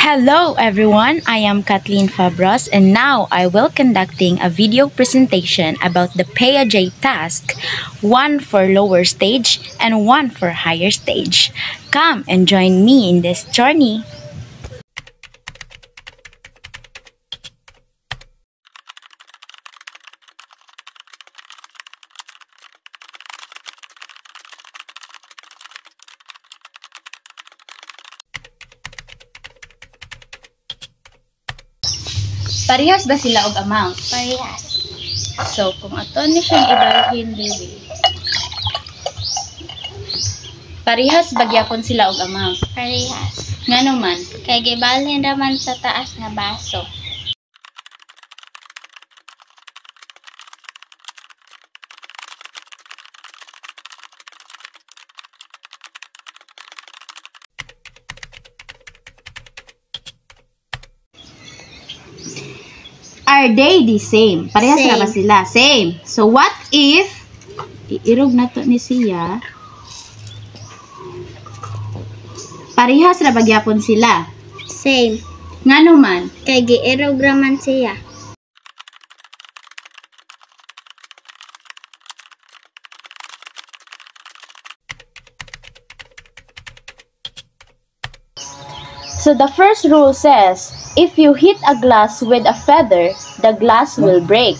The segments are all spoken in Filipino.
Hello everyone, I am Kathleen Fabros and now I will conducting a video presentation about the Piaget task, one for lower stage and one for higher stage. Come and join me in this journey. Parehas ba sila og amount? Parehas. So, kung ato ni siyang ibalhin dili. Parehas bagyapon sila og amount. Parehas. Ngano man? Kay gibalhin raman sa taas nga baso. Are they the same? Parehas Same. na ba sila? Same. So, what if iirog na to ni siya? Parehas na bagyapon sila. Same. Ngano man? Kay giirog raman siya. So the first rule says, if you hit a glass with a feather, the glass will break.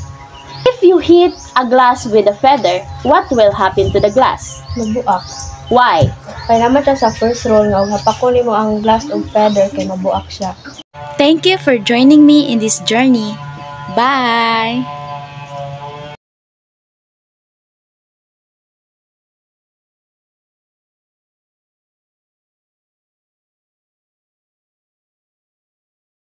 If you hit a glass with a feather, what will happen to the glass? Mabuak. Why? Kaya naman siya sa first rule nga, hapakunin mo ang glass of feather kay mabuak siya. Thank you for joining me in this journey. Bye!